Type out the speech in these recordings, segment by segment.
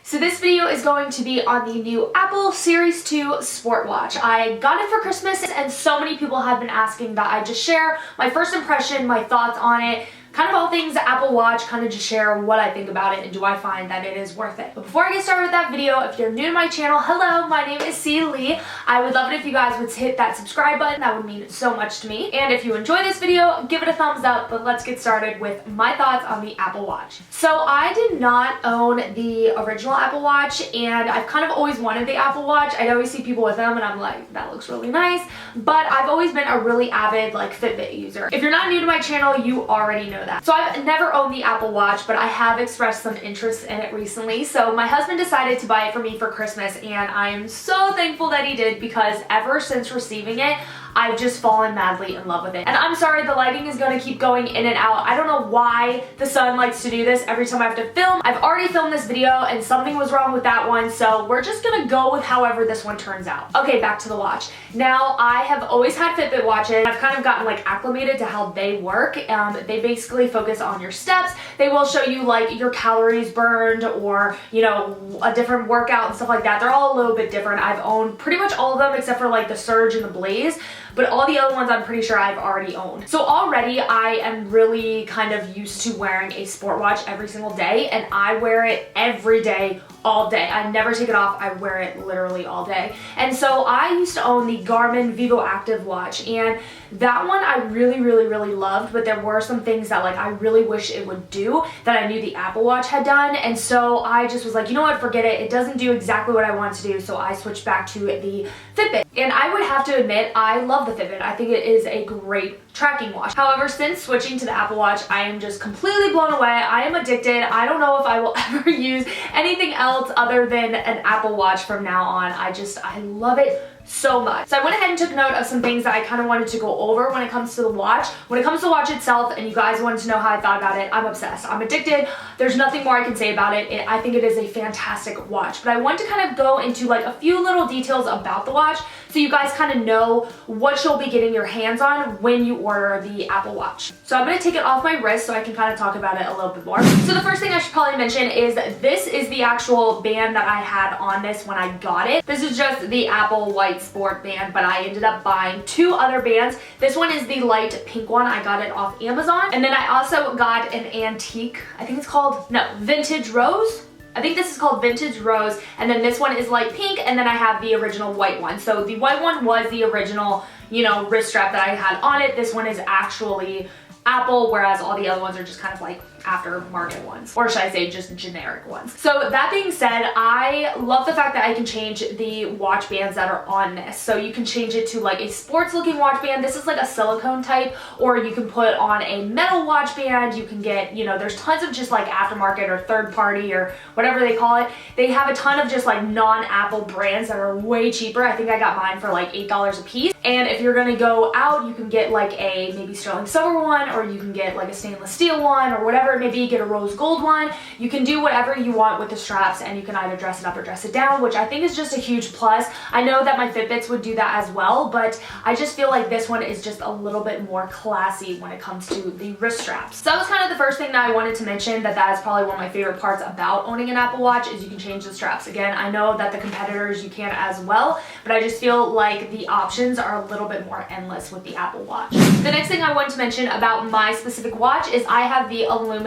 So this video is going to be on the new Apple Series 2 Sport Watch. I got it for Christmas and so many people have been asking that I just share my first impression, my thoughts on it, kind of all things Apple Watch, kind of just share what I think about it and do I find that it is worth it. But before I get started with that video, if you're new to my channel, hello, my name is ThatCLeigh. I would love it if you guys would hit that subscribe button. That would mean so much to me. And if you enjoy this video, give it a thumbs up, but let's get started with my thoughts on the Apple Watch. So I did not own the original Apple Watch and I've kind of always wanted the Apple Watch. I always see people with them and I'm like, that looks really nice. But I've always been a really avid Fitbit user. If you're not new to my channel, you already know that. So I've never owned the Apple Watch, but I have expressed some interest in it recently. So my husband decided to buy it for me for Christmas and I am so thankful that he did because ever since receiving it, I've just fallen madly in love with it. And I'm sorry, the lighting is gonna keep going in and out. I don't know why the sun likes to do this every time I have to film. I've already filmed this video and something was wrong with that one, so we're just gonna go with however this one turns out. Okay, back to the watch. Now, I have always had Fitbit watches. I've kind of gotten acclimated to how they work. They basically focus on your steps. They will show you your calories burned or, a different workout and stuff like that. They're all a little bit different. I've owned pretty much all of them except for the Surge and the Blaze. But all the other ones I'm pretty sure I've already owned. So already I am really kind of used to wearing a sport watch every single day and I wear it every day, all day. I never take it off, I wear it literally all day. And so I used to own the Garmin Vivo Active watch and that one I really loved, but there were some things that I really wish it would do that I knew the Apple Watch had done. And so I just was like, you know what, forget it. It doesn't do exactly what I want to do. So I switched back to the Fitbit. And I would have to admit, I love the Fitbit. I think it is a great tracking watch. However, since switching to the Apple Watch, I am just completely blown away. I am addicted. I don't know if I will ever use anything else other than an Apple Watch from now on. I love it so much. So I went ahead and took note of some things that I kind of wanted to go over when it comes to the watch. When it comes to the watch itself, and you guys wanted to know how I thought about it, I'm obsessed. I'm addicted. There's nothing more I can say about it. I think it is a fantastic watch. But I want to kind of go into a few little details about the watch so you guys kind of know what you'll be getting your hands on when you order the Apple Watch. So I'm going to take it off my wrist so I can kind of talk about it a little bit more. So the first thing I should probably mention is this is the actual band that I had on this when I got it. This is just the Apple White Sport band, but I ended up buying two other bands. This one is the light pink one. I got it off Amazon. And then I also got an antique, I think it's called, no, Vintage Rose. I think this is called Vintage Rose, and then this one is light pink, and then I have the original white one. So the white one was the original, wrist strap that I had on it. This one is actually Apple, whereas all the other ones are just kind of aftermarket ones, or should I say just generic ones. So that being said, I love the fact that I can change the watch bands that are on this. So you can change it to a sports looking watch band. This is a silicone type, or you can put on a metal watch band. You can get, there's tons of just aftermarket or third party or whatever they call it. They have a ton of just non-Apple brands that are way cheaper. I think I got mine for $8 a piece. And if you're gonna go out, you can get a maybe sterling silver one, or you can get a stainless steel one, or whatever. Maybe get a rose gold one. You can do whatever you want with the straps and you can either dress it up or dress it down, which I think is just a huge plus. I know that my Fitbits would do that as well, but I just feel like this one is just a little bit more classy when it comes to the wrist straps. So that was kind of the first thing that I wanted to mention, that is probably one of my favorite parts about owning an Apple Watch is you can change the straps. Again, I know that the competitors you can as well, but I just feel like the options are a little bit more endless with the Apple Watch. The next thing I want to mention about my specific watch is I have the aluminum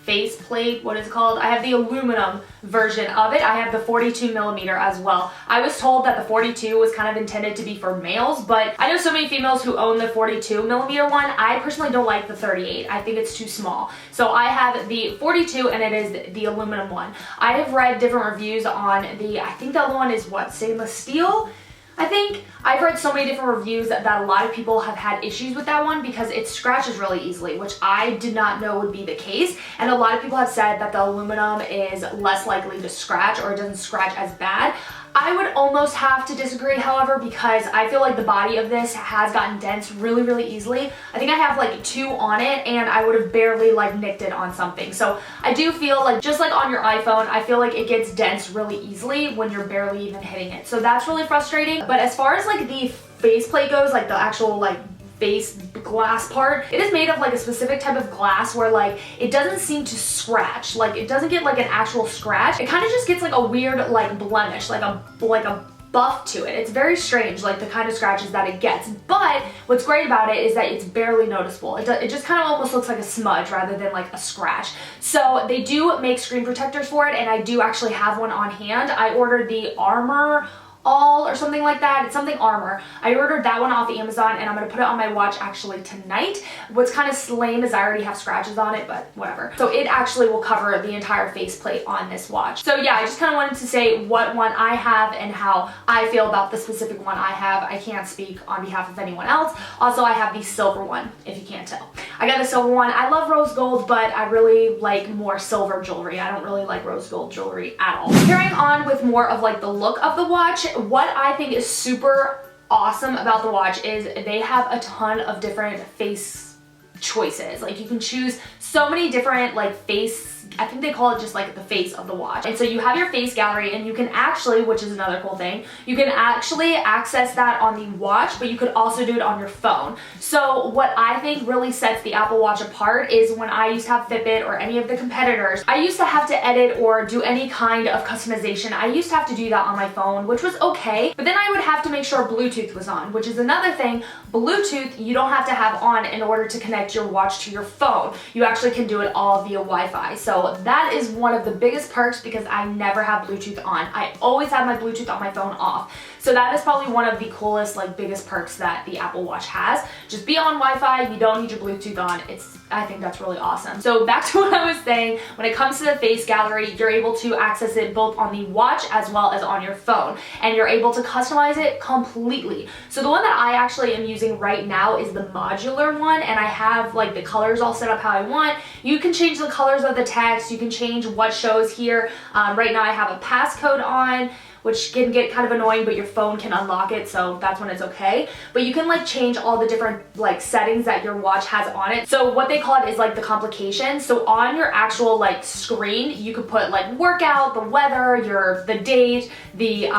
face plate, what is it called? I have the aluminum version of it. I have the 42 millimeter as well. I was told that the 42 was kind of intended to be for males, but I know so many females who own the 42 millimeter one. I personally don't like the 38. I think it's too small. So I have the 42 and it is the aluminum one. I have read different reviews on I think the other one is what, stainless steel? I think I've read so many different reviews that a lot of people have had issues with that one because it scratches really easily, which I did not know would be the case. And a lot of people have said that the aluminum is less likely to scratch, or it doesn't scratch as bad. I would almost have to disagree, however, because I feel like the body of this has gotten dense really easily. I think I have two on it and I would have barely nicked it on something. So I do feel just on your iPhone, I feel like it gets dense really easily when you're barely even hitting it. So that's really frustrating. But as far as the faceplate goes, the actual face glass part. It is made of like a specific type of glass where like it doesn't seem to scratch. Like it doesn't get like an actual scratch. It kind of just gets like a weird like blemish, like a buff to it. It's very strange, like the kind of scratches that it gets. But what's great about it is that it's barely noticeable. It just kind of almost looks like a smudge rather than like a scratch. So they do make screen protectors for it, and I do actually have one on hand. I ordered the Armor All or something like that. It's something Armor. I ordered that one off Amazon, and I'm gonna put it on my watch actually tonight. What's kind of lame is I already have scratches on it, but whatever. So it actually will cover the entire faceplate on this watch. So yeah, I just kind of wanted to say what one I have and how I feel about the specific one I have. I can't speak on behalf of anyone else. Also, I have the silver one, if you can't tell. I got the silver one. I love rose gold, but I really like more silver jewelry. I don't really like rose gold jewelry at all. Carrying on with more of like the look of the watch, what I think is super awesome about the watch is they have a ton of different face choices. Like you can choose so many different like face, I think they call it just like the face of the watch. And so you have your face gallery, and you can actually, which is another cool thing, you can actually access that on the watch, but you could also do it on your phone. So what I think really sets the Apple Watch apart is when I used to have Fitbit or any of the competitors, I used to have to edit or do any kind of customization. I used to have to do that on my phone, which was okay, but then I would have to make sure Bluetooth was on, which is another thing. Bluetooth, you don't have to have on in order to connect your watch to your phone. You actually can do it all via Wi-Fi. So that is one of the biggest perks because I never have Bluetooth on. I always have my Bluetooth on my phone off. So that is probably one of the coolest, like biggest perks that the Apple Watch has. Just be on Wi-Fi, you don't need your Bluetooth on. I think that's really awesome. So back to what I was saying, when it comes to the face gallery, you're able to access it both on the watch as well as on your phone, and you're able to customize it completely. So the one that I actually am using right now is the modular one, and I have like the colors all set up how I want. You can change the colors of the text, you can change what shows here. Right now I have a passcode on, which can get kind of annoying, but your phone can unlock it, so that's when it's okay. But you can like change all the different like settings that your watch has on it. So what they call it is like the complications. So on your actual like screen, you could put like workout, the weather, the date, the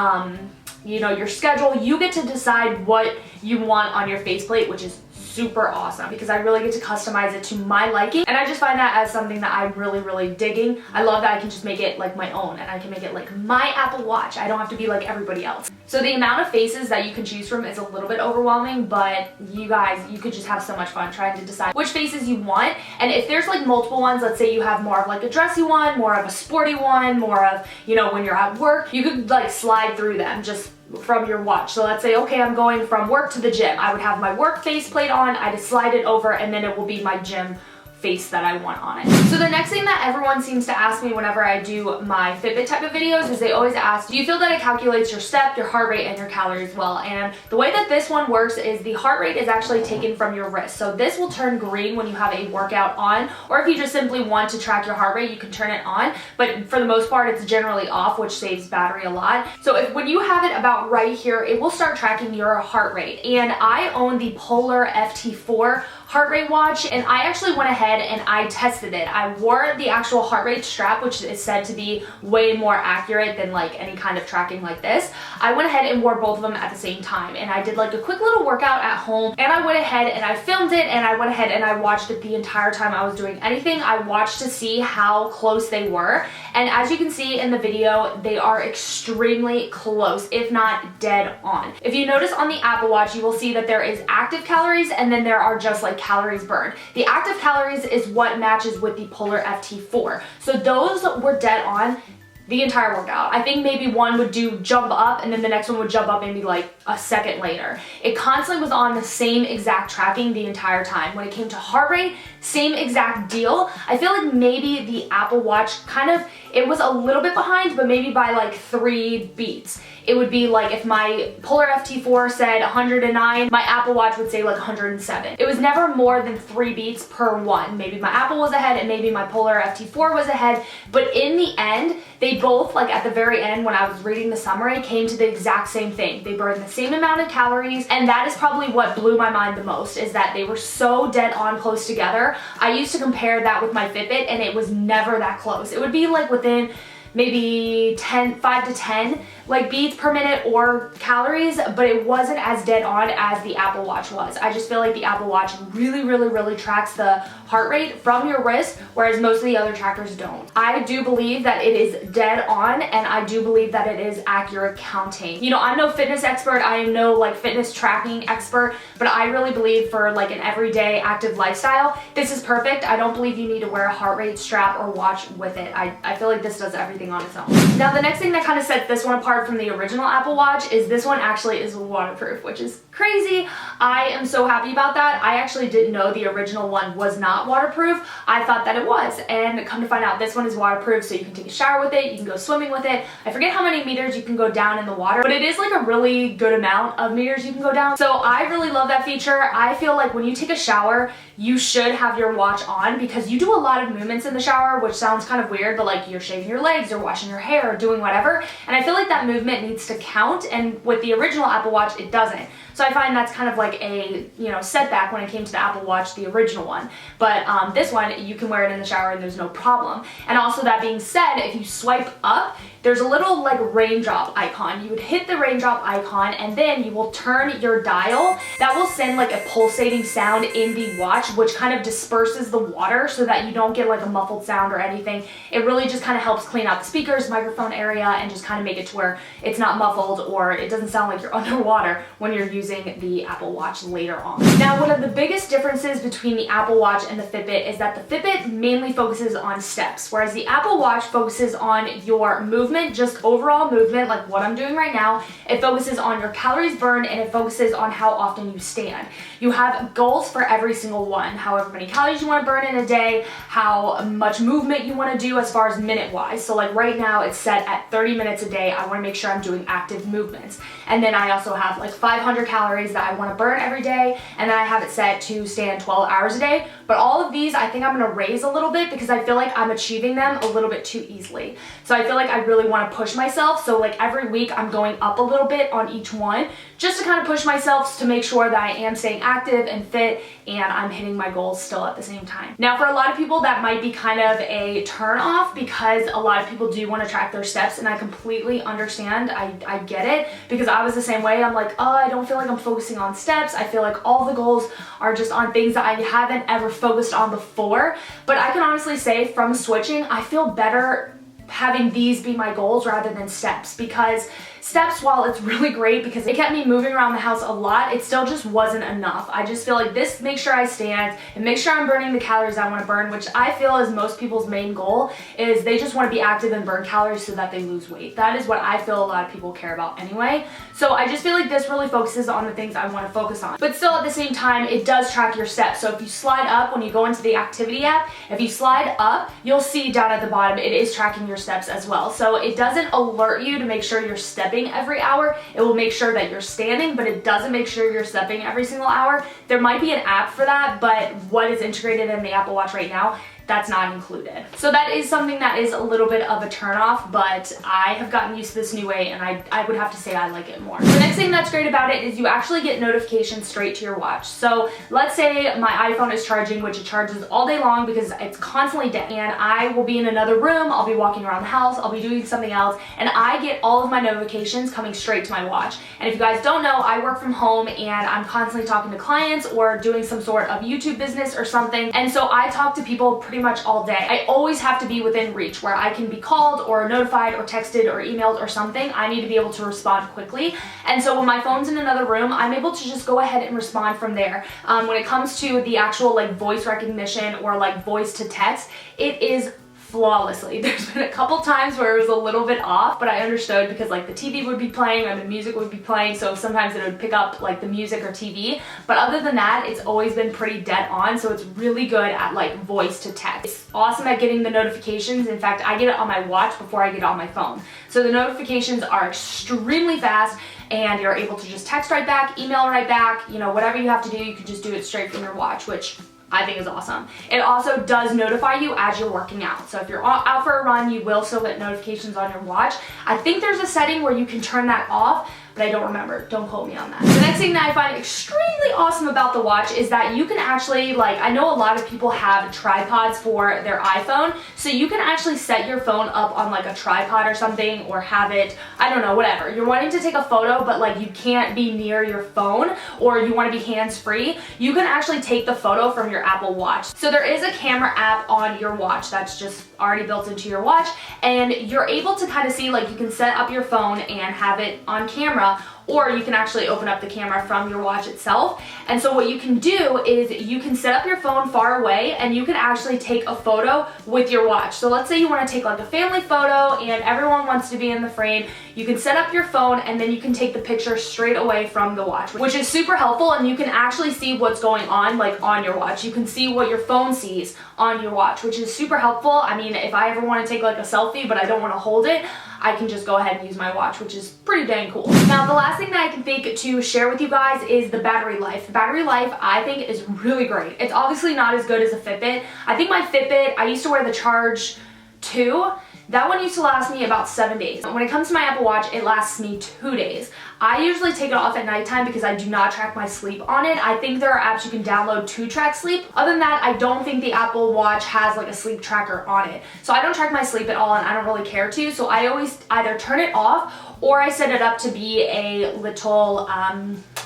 you know, your schedule. You get to decide what you want on your faceplate, which is super awesome because I really get to customize it to my liking, and I just find that as something that I'm really digging. I love that I can just make it like my own, and I can make it like my Apple Watch. I don't have to be like everybody else. So the amount of faces that you can choose from is a little bit overwhelming, but you guys, you could just have so much fun trying to decide which faces you want. And if there's like multiple ones, let's say you have more of like a dressy one, more of a sporty one, more of, you know, when you're at work, you could like slide through them just from your watch. So let's say, okay, I'm going from work to the gym. I would have my work faceplate on, I just slide it over, and then it will be my gym face that I want on it. So the next thing that everyone seems to ask me whenever I do my Fitbit type of videos is they always ask, do you feel that it calculates your step, your heart rate, and your calories well? And the way that this one works is the heart rate is actually taken from your wrist. So this will turn green when you have a workout on, or if you just simply want to track your heart rate, you can turn it on. But for the most part, it's generally off, which saves battery a lot. So when you have it about right here, it will start tracking your heart rate. And I own the Polar FT4 heart rate watch, and I actually went ahead and I tested it. I wore the actual heart rate strap, which is said to be way more accurate than like any kind of tracking like this. I went ahead and wore both of them at the same time, and I did like a quick little workout at home, and I went ahead and I filmed it, and I went ahead and I watched it the entire time I was doing anything. I watched to see how close they were, and as you can see in the video, they are extremely close, if not dead on. If you notice on the Apple Watch, you will see that there is active calories, and then there are just like calories burned. The active calories is what matches with the Polar FT4. So those were dead on the entire workout. I think maybe one would do jump up, and then the next one would jump up maybe like a second later. It constantly was on the same exact tracking the entire time. When it came to heart rate, same exact deal. I feel like maybe the Apple Watch kind of, it was a little bit behind, but maybe by like 3 beats. It would be like if my Polar FT4 said 109, my Apple Watch would say like 107. It was never more than 3 beats per one. Maybe my Apple was ahead and maybe my Polar FT4 was ahead, but in the end, they both, like at the very end when I was reading the summary, came to the exact same thing. They burned the same amount of calories, and that is probably what blew my mind the most, is that they were so dead on close together. I used to compare that with my Fitbit, and it was never that close. It would be like within maybe 5 to 10 like beats per minute or calories, but it wasn't as dead on as the Apple Watch was. I just feel like the Apple Watch really tracks the heart rate from your wrist, whereas most of the other trackers don't. I do believe that it is dead on, and I do believe that it is accurate counting. You know, I'm no fitness expert, I am no like fitness tracking expert, but I really believe for like an everyday active lifestyle, this is perfect. I don't believe you need to wear a heart rate strap or watch with it. I feel like this does everything on its own. Now, the next thing that kind of sets this one apart from the original Apple Watch is this one actually is waterproof, which is crazy. I am so happy about that. I actually didn't know the original one was not waterproof. I thought that it was, and come to find out this one is waterproof, so you can take a shower with it, you can go swimming with it. I forget how many meters you can go down in the water, but it is like a really good amount of meters you can go down. So I really love that feature. I feel like when you take a shower, you should have your watch on because you do a lot of movements in the shower, which sounds kind of weird, but like you're shaving your legs or washing your hair or doing whatever, and I feel like that movement needs to count, and with the original Apple Watch it doesn't. So I find that's kind of like a, you know, setback when it came to the Apple Watch, the original one. But this one, you can wear it in the shower and there's no problem. And also, that being said, if you swipe up, there's a little like raindrop icon. You would hit the raindrop icon and then you will turn your dial. That will send like a pulsating sound in the watch, which kind of disperses the water so that you don't get like a muffled sound or anything. It really just kind of helps clean out the speakers, microphone area, and just kind of make it to where it's not muffled or it doesn't sound like you're underwater when you're using the Apple Watch later on. Now, one of the biggest differences between the Apple Watch and the Fitbit is that the Fitbit mainly focuses on steps, whereas the Apple Watch focuses on your movement, just overall movement, like what I'm doing right now. It focuses on your calories burned, and it focuses on how often you stand. You have goals for every single one, however many calories you want to burn in a day, how much movement you want to do as far as minute wise. So like right now it's set at 30 minutes a day. I want to make sure I'm doing active movements. And then I also have like 500 calories that I want to burn every day, and then I have it set to stand 12 hours a day. But all of these I think I'm going to raise a little bit because I feel like I'm achieving them a little bit too easily. So I feel like I really want to push myself. So like every week I'm going up a little bit on each one just to kind of push myself to make sure that I am staying active and fit and I'm hitting my goals still at the same time. Now, for a lot of people that might be kind of a turn off because a lot of people do want to track their steps, and I completely understand. I get it because I was the same way. I'm like, oh, I don't feel like I'm focusing on steps. I feel like all the goals are just on things that I haven't ever focused on before. But I can honestly say from switching, I feel better having these be my goals rather than steps, because steps, while it's really great because it kept me moving around the house a lot, it still just wasn't enough. I just feel like this makes sure I stand and make sure I'm burning the calories I want to burn, which I feel is most people's main goal, is they just want to be active and burn calories so that they lose weight. That is what I feel a lot of people care about anyway. So I just feel like this really focuses on the things I want to focus on. But still, at the same time, it does track your steps. So if you slide up when you go into the activity app, if you slide up, you'll see down at the bottom, it is tracking your steps as well. So it doesn't alert you to make sure you're stepping every hour. It will make sure that you're standing, but it doesn't make sure you're stepping every single hour. There might be an app for that, but what is integrated in the Apple Watch right now, that's not included. So that is something that is a little bit of a turnoff, but I have gotten used to this new way, and I would have to say I like it more. The next thing that's great about it is you actually get notifications straight to your watch. So let's say my iPhone is charging, which it charges all day long because it's constantly dead, and I will be in another room, I'll be walking around the house, I'll be doing something else, and I get all of my notifications coming straight to my watch. And if you guys don't know, I work from home and I'm constantly talking to clients or doing some sort of YouTube business or something, and so I talk to people pretty much all day. I always have to be within reach where I can be called or notified or texted or emailed or something. I need to be able to respond quickly. And so when my phone's in another room, I'm able to just go ahead and respond from there. When it comes to the actual like voice recognition or like voice to text, it is flawlessly. There's been a couple times where it was a little bit off, but I understood because like the TV would be playing and the music would be playing, so sometimes it would pick up like the music or TV. But other than that, it's always been pretty dead on, so it's really good at like voice to text. It's awesome at getting the notifications. In fact, I get it on my watch before I get it on my phone. So the notifications are extremely fast, and you're able to just text right back, email right back, you know, whatever you have to do, you can just do it straight from your watch, which I think is awesome. It also does notify you as you're working out. So if you're out for a run, you will still get notifications on your watch. I think there's a setting where you can turn that off, but I don't remember. Don't quote me on that. The next thing that I find extremely awesome about the watch is that you can actually, like, I know a lot of people have tripods for their iPhone, so you can actually set your phone up on like a tripod or something, or have it, I don't know, whatever. You're wanting to take a photo, but like you can't be near your phone, or you want to be hands-free, you can actually take the photo from your Apple Watch. So there is a camera app on your watch that's just already built into your watch, and you're able to kind of see, like, you can set up your phone and have it on camera, or you can actually open up the camera from your watch itself. And so what you can do is you can set up your phone far away, and you can actually take a photo with your watch. So let's say you want to take like a family photo and everyone wants to be in the frame. You can set up your phone, and then you can take the picture straight away from the watch, which is super helpful, and you can actually see what's going on, like, on your watch. You can see what your phone sees on your watch, which is super helpful. I mean, if I ever want to take like a selfie but I don't want to hold it, I can just go ahead and use my watch, which is pretty dang cool. Now, the last thing that I can think to share with you guys is the battery life. The battery life, I think, is really great. It's obviously not as good as a Fitbit. I think my Fitbit, I used to wear the Charge 2. That one used to last me about 7 days. When it comes to my Apple Watch, it lasts me 2 days. I usually take it off at nighttime because I do not track my sleep on it. I think there are apps you can download to track sleep. Other than that, I don't think the Apple Watch has like a sleep tracker on it. So I don't track my sleep at all, and I don't really care to. So I always either turn it off, or I set it up to be a little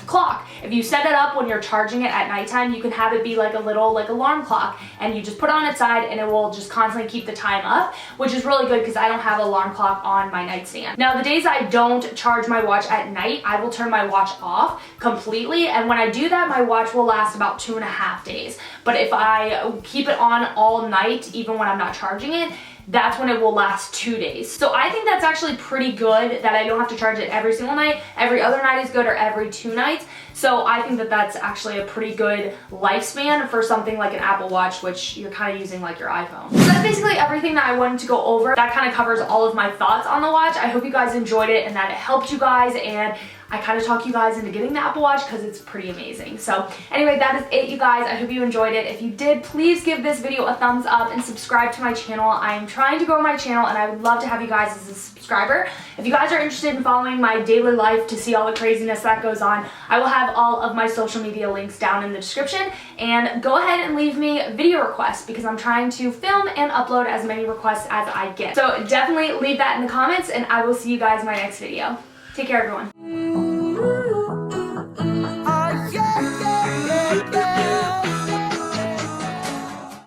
clock. If you set it up when you're charging it at nighttime, you can have it be like a little alarm clock, and you just put it on its side and it will just constantly keep the time up, which is really good because I don't have an alarm clock on my nightstand. Now, the days I don't charge my watch at night, I will turn my watch off completely, and when I do that, my watch will last about 2.5 days. But if I keep it on all night, even when I'm not charging it, that's when it will last 2 days. So I think that's actually pretty good that I don't have to charge it every single night. Every other night is good, or every 2 nights. So I think that that's actually a pretty good lifespan for something like an Apple Watch, which you're kind of using like your iPhone. So that's basically everything that I wanted to go over. That kind of covers all of my thoughts on the watch. I hope you guys enjoyed it and that it helped you guys, and I kind of talk you guys into getting the Apple Watch because it's pretty amazing. So anyway, that is it, you guys. I hope you enjoyed it. If you did, please give this video a thumbs up and subscribe to my channel. I am trying to grow my channel, and I would love to have you guys as a subscriber. If you guys are interested in following my daily life to see all the craziness that goes on, I will have all of my social media links down in the description. And go ahead and leave me video requests because I'm trying to film and upload as many requests as I get. So definitely leave that in the comments, and I will see you guys in my next video. Take care, everyone.